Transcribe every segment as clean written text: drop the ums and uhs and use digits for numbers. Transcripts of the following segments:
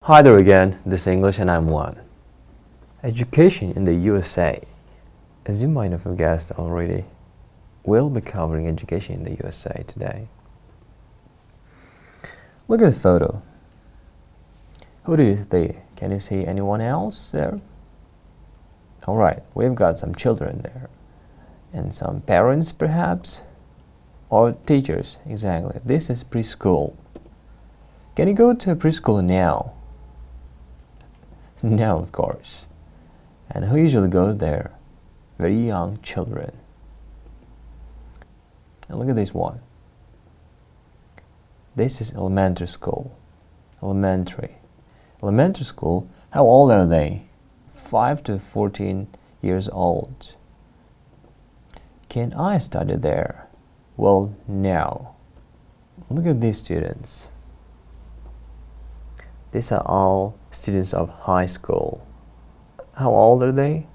Hi there again, this is English and I'm Juan. Education in the USA. As you might have guessed already, we'll be covering education in the USA today. Look at the photo. Who do you see? Can you see anyone else there? Alright, we've got some children there. And some parents perhaps? Or teachers, exactly. This is preschool. Can you go to preschool now? No, of course. And who usually goes there? Very young children. And look at this one. This is elementary school. Elementary school, how old are they? 5 to 14 years old. Can I study there? Well, no. Look at these students. These are all students of high school. How old are they?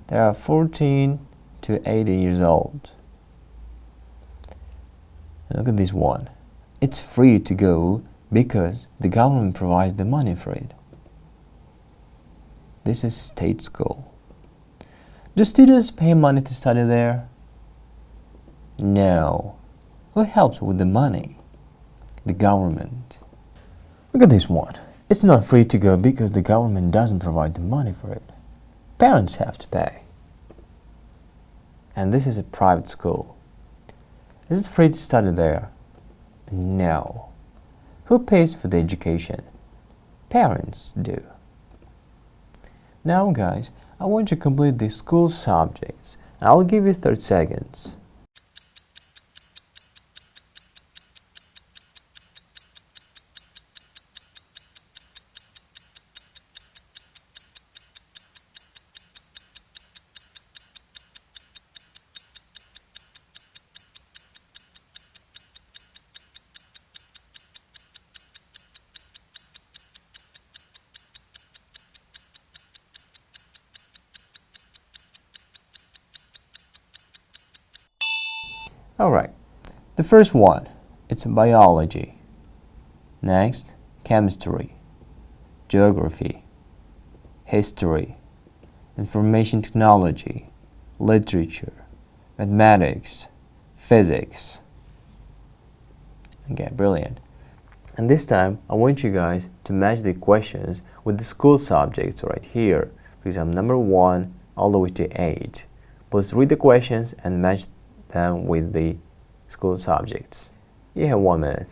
They are 14 to 80 years old. And look at this one. It's free to go because the government provides the money for it. This is state school. Do students pay money to study there? No. Who helps with the money? The government. Look at this one. It's not free to go because the government doesn't provide the money for it. Parents have to pay. And this is a private school. Is it free to study there? No. Who pays for the education? Parents do. Now guys, I want you to complete the school subjects. I'll give you 30 seconds. Alright, the first one, it's biology. Next, chemistry, geography, history, information technology, literature, mathematics, physics. Okay, brilliant. And this time, I want you guys to match the questions with the school subjects right here. For example, number 1 all the way to 8. Please read the questions and match them with the school subjects. You have 1 minute.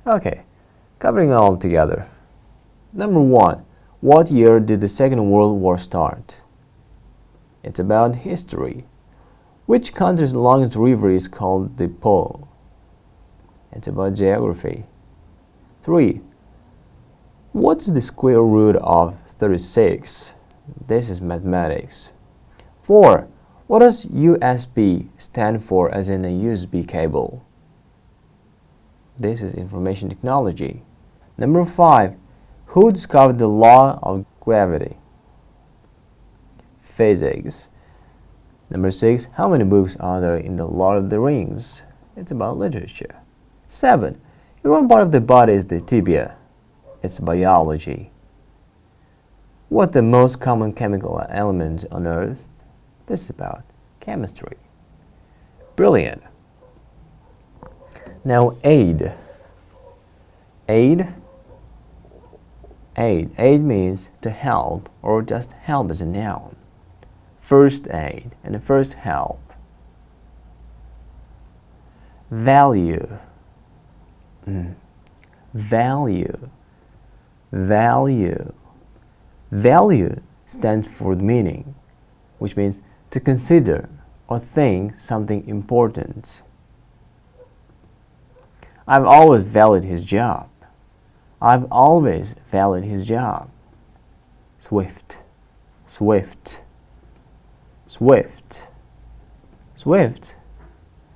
Okay, covering all together. Number 1, what year did the Second World War start? It's about history. Which country's longest river is called the Po? It's about geography. 3, what's the square root of 36? This is mathematics. 4, what does USB stand for as in a USB cable? This is information technology. Number 5, who discovered the law of gravity? Physics. Number 6, how many books are there in the Lord of the Rings? It's about literature. 7, in what part of the body is the tibia? It's biology. What the most common chemical element on Earth? This is about chemistry. Brilliant. Now aid. Aid Aid. Aid means to help or just help as a noun. First aid and the first help. Value. Value. Value. Value stands for the meaning, which means to consider or think something important. I've always valued his job. I've always valued his job. Swift. Swift. Swift. Swift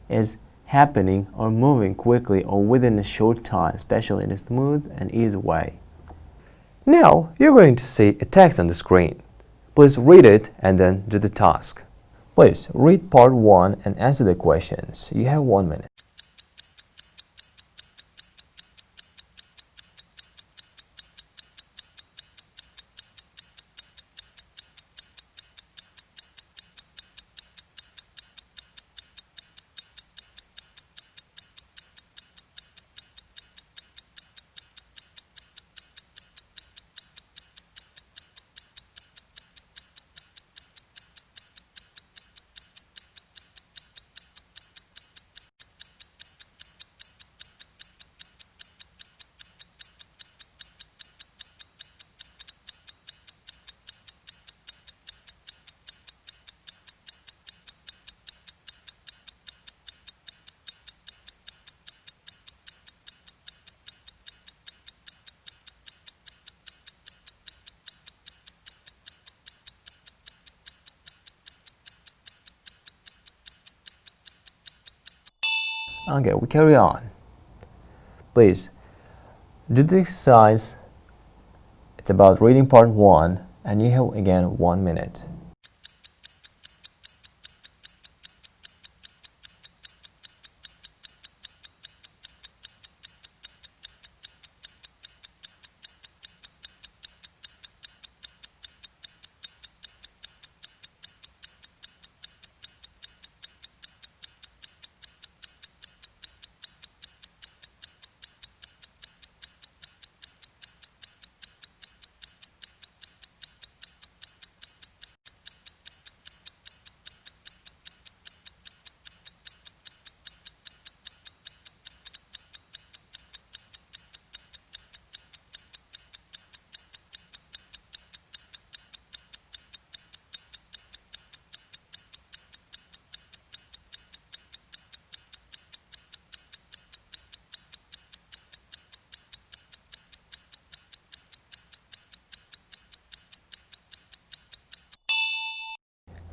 is happening or moving quickly or within a short time, especially in a smooth and easy way. Now you're going to see a text on the screen. Please read it and then do the task. Please read part 1 and answer the questions. You have 1 minute. Okay, we carry on. Please do the exercise. It's about reading part 1 and you have again 1 minute.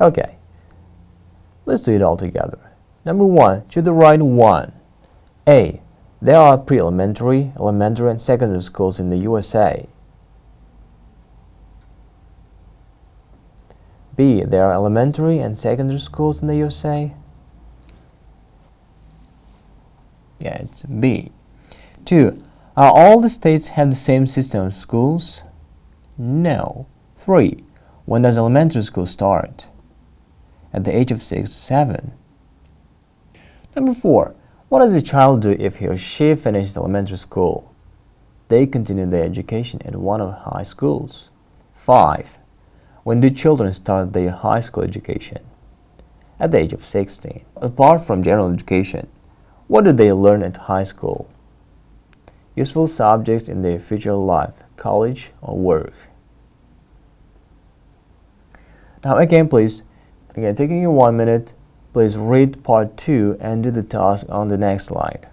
Okay, let's do it all together. Number 1, to the right 1. A. There are pre-elementary, elementary and secondary schools in the USA. B. There are elementary and secondary schools in the USA. Yeah, it's B. 2. Are all the states have the same system of schools? No. 3. When does elementary school start? At the age of 6 to 7. Number 4. What does a child do if he or she finishes elementary school? They continue their education at one of high schools. 5. When do children start their high school education? At the age of 16. Apart from general education, what do they learn at high school? Useful subjects in their future life, college or work. Now again, please. Again, taking you 1 minute, please read part 2 and do the task on the next slide.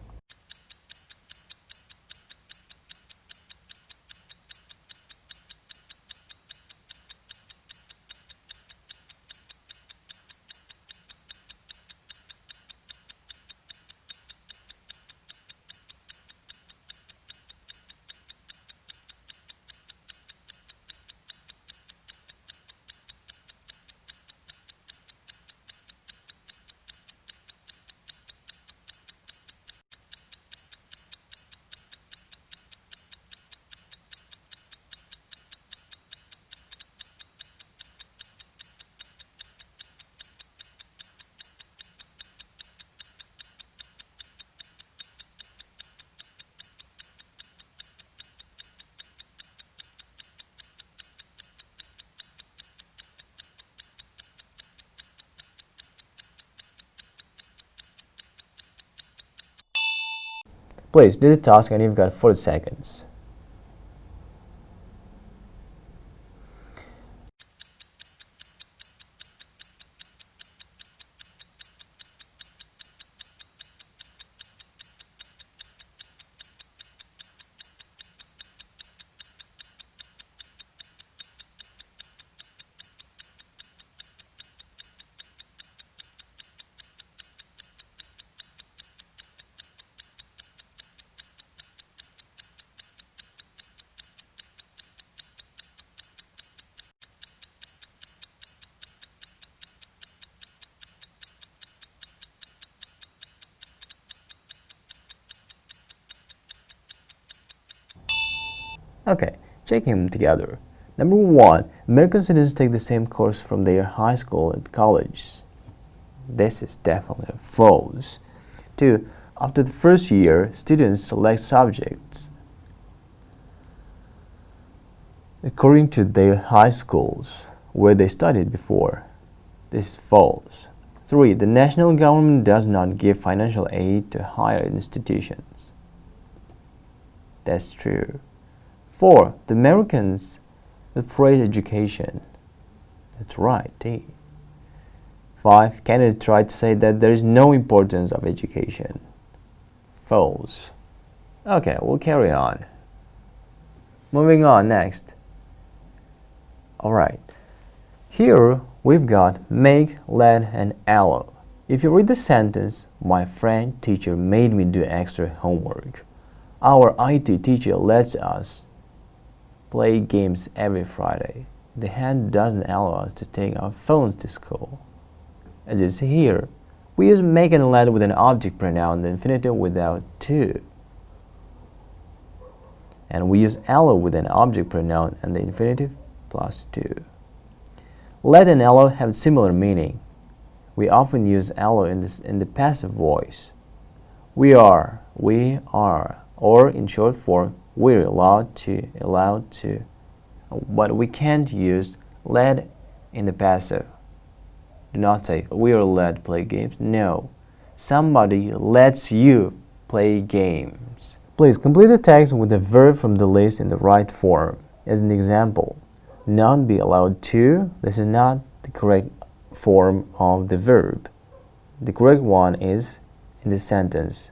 Please do the task and you've got 40 seconds. Okay, checking them together. Number 1, American students take the same course from their high school and college. This is definitely false. 2, after the first year, students select subjects according to their high schools where they studied before. This is false. 3, the national government does not give financial aid to higher institutions. That's true. 4, the Americans praise education. That's right. 5, Canada tried to say that there is no importance of education. False. Okay, we'll carry on. Moving on next. Alright. Here we've got make, let, and allow. If you read the sentence, my friend teacher made me do extra homework. Our IT teacher lets us play games every Friday. The hand doesn't allow us to take our phones to school. As you see here, we use make and let with an object pronoun, the infinitive without to. And we use allow with an object pronoun and the infinitive plus to. Let and allow have similar meaning. We often use allow in the passive voice. We are, or in short form, we're allowed to, but we can't use let in the passive. Do not say we are let to play games. No, somebody lets you play games. Please complete the text with the verb from the list in the right form. As an example, not be allowed to. This is not the correct form of the verb. The correct one is in this sentence.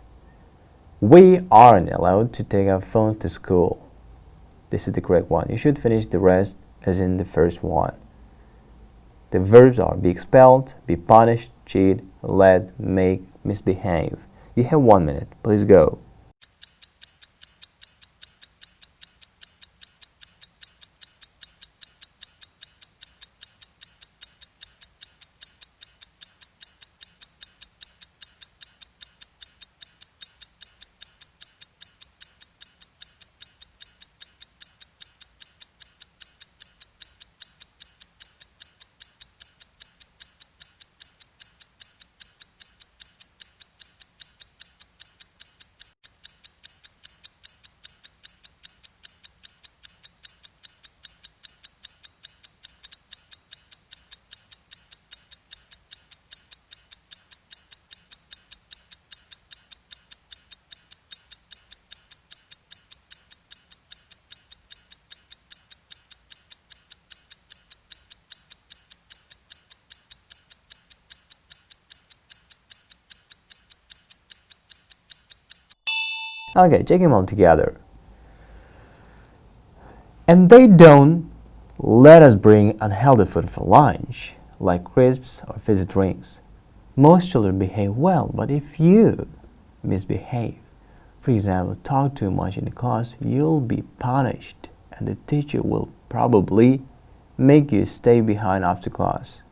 We aren't allowed to take our phones to school. This is the correct one. You should finish the rest as in the first one. The verbs are be expelled, be punished, cheat, let, make, misbehave. You have 1 minute. Please go. Okay, check them all together. And they don't let us bring unhealthy food for lunch, like crisps or fizzy drinks. Most children behave well, but if you misbehave, for example, talk too much in class, you'll be punished, and the teacher will probably make you stay behind after class.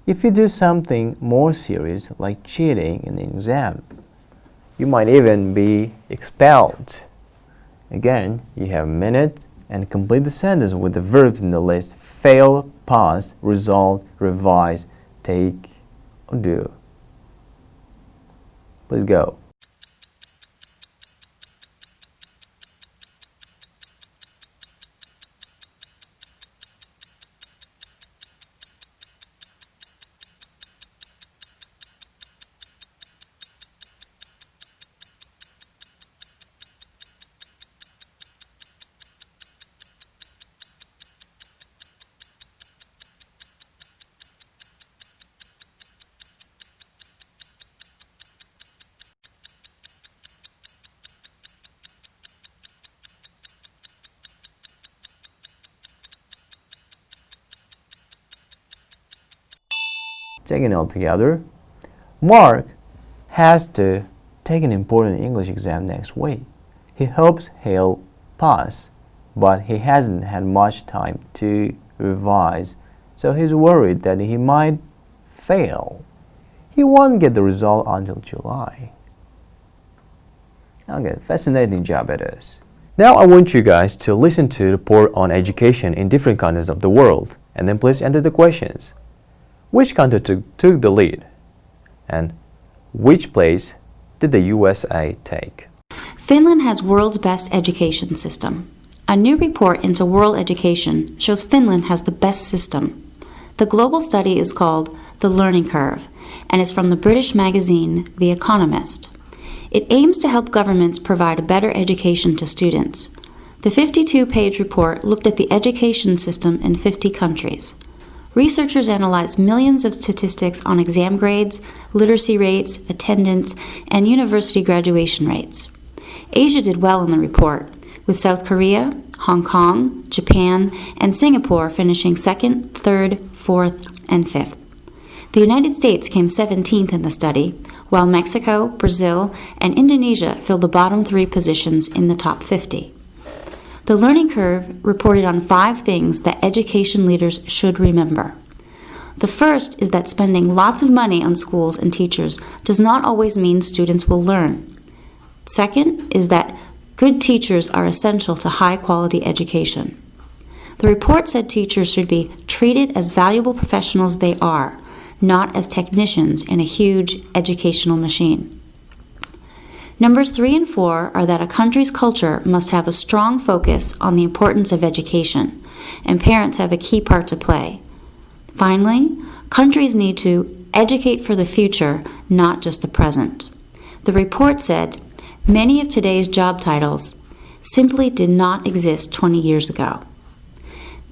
If you do something more serious, like cheating in an exam, you might even be expelled. Again, you have a minute and complete the sentence with the verbs in the list: fail, pass, result, revise, take, or do. Please go. Checking all together. Mark has to take an important English exam next week. He hopes he'll pass, but he hasn't had much time to revise, so he's worried that he might fail. He won't get the result until July. Okay, fascinating job it is. Now I want you guys to listen to the report on education in different countries of the world, and then please enter the questions. Which country took the lead? And which place did the USA take? Finland has world's best education system. A new report into world education shows Finland has the best system. The global study is called The Learning Curve and is from the British magazine The Economist. It aims to help governments provide a better education to students. The 52-page report looked at the education system in 50 countries. Researchers analyzed millions of statistics on exam grades, literacy rates, attendance, and university graduation rates. Asia did well in the report, with South Korea, Hong Kong, Japan, and Singapore finishing second, third, fourth, and fifth. The United States came 17th in the study, while Mexico, Brazil, and Indonesia filled the bottom 3 positions in the top 50. The Learning Curve reported on 5 things that education leaders should remember. The first is that spending lots of money on schools and teachers does not always mean students will learn. Second is that good teachers are essential to high-quality education. The report said teachers should be treated as valuable professionals they are, not as technicians in a huge educational machine. Numbers 3 and 4 are that a country's culture must have a strong focus on the importance of education, and parents have a key part to play. Finally, countries need to educate for the future, not just the present. The report said, many of today's job titles simply did not exist 20 years ago.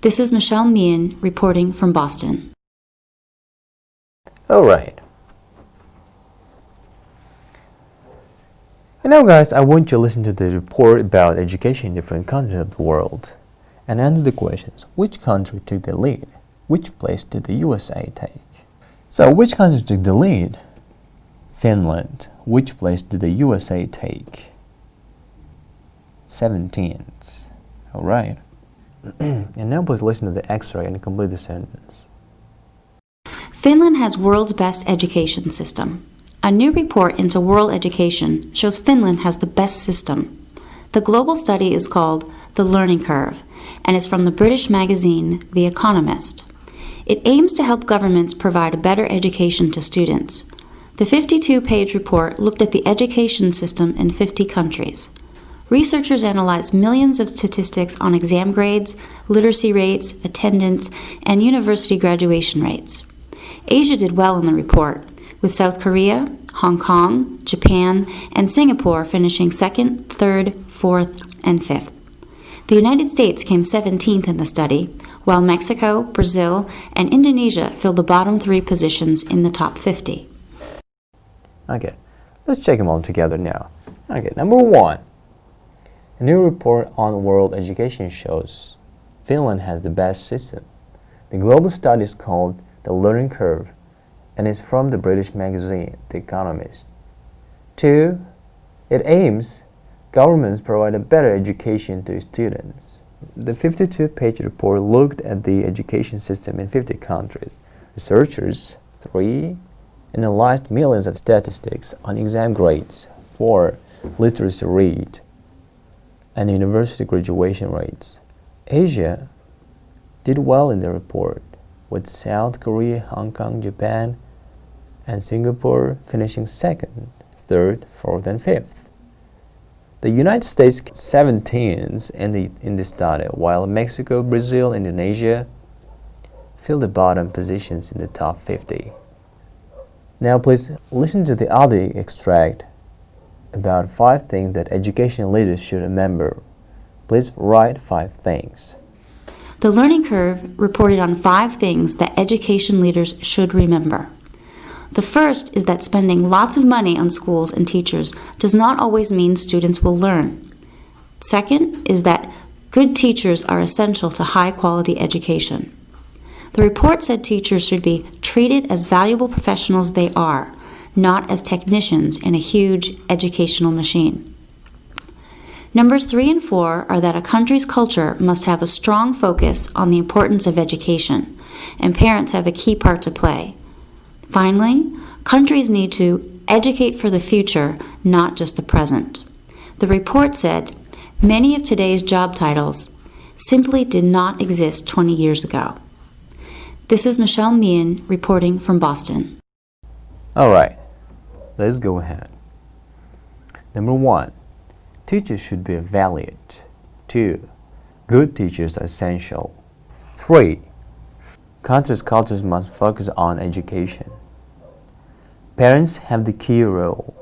This is Michelle Meehan reporting from Boston. All right. And now guys, I want you to listen to the report about education in different countries of the world and answer the questions. Which country took the lead? Which place did the USA take? So, which country took the lead? Finland. Which place did the USA take? 17th. All right. And now please listen to the extract and complete the sentence. Finland has world's best education system. A new report into world education shows Finland has the best system. The global study is called The Learning Curve and is from the British magazine The Economist. It aims to help governments provide a better education to students. The 52-page report looked at the education system in 50 countries. Researchers analyzed millions of statistics on exam grades, literacy rates, attendance, and university graduation rates. Asia did well in the report, with South Korea, Hong Kong, Japan, and Singapore finishing second, third, fourth, and fifth. The United States came 17th in the study, while Mexico, Brazil, and Indonesia filled the bottom 3 positions in the top 50. Okay, let's check them all together now. Okay, number 1. A new report on world education shows Finland has the best system. The global study is called The Learning Curve and is from the British magazine The Economist. 2. It aims governments provide a better education to students. The 52-page report looked at the education system in 50 countries. Researchers 3 analyzed millions of statistics on exam grades, 4 literacy rate, and university graduation rates. Asia did well in the report, with South Korea, Hong Kong, Japan, and Singapore finishing second, third, fourth, and fifth. The United States 17th in the study, while Mexico, Brazil, and Indonesia filled the bottom positions in the top 50. Now please listen to the audio extract about 5 things that education leaders should remember. Please write 5 things. The Learning Curve reported on 5 things that education leaders should remember. The first is that spending lots of money on schools and teachers does not always mean students will learn. Second is that good teachers are essential to high-quality education. The report said teachers should be treated as valuable professionals they are, not as technicians in a huge educational machine. Numbers 3 and 4 are that a country's culture must have a strong focus on the importance of education, and parents have a key part to play. Finally, countries need to educate for the future, not just the present. The report said many of today's job titles simply did not exist 20 years ago. This is Michelle Meehan reporting from Boston. Alright, let's go ahead. Number 1. Teachers should be valued. 2. Good teachers are essential. 3. Countries' cultures must focus on education. Parents have the key role.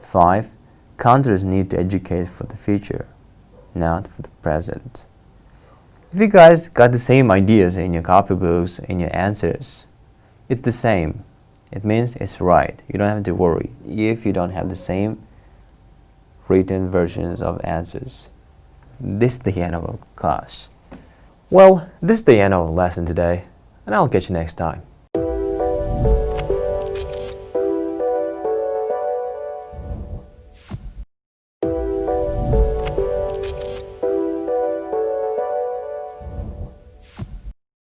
5. Countries need to educate for the future, not for the present. If you guys got the same ideas in your copybooks, in your answers, it's the same. It means it's right. You don't have to worry if you don't have the same written versions of answers. This is the end of our class. Well, this is the end of our lesson today, and I'll catch you next time.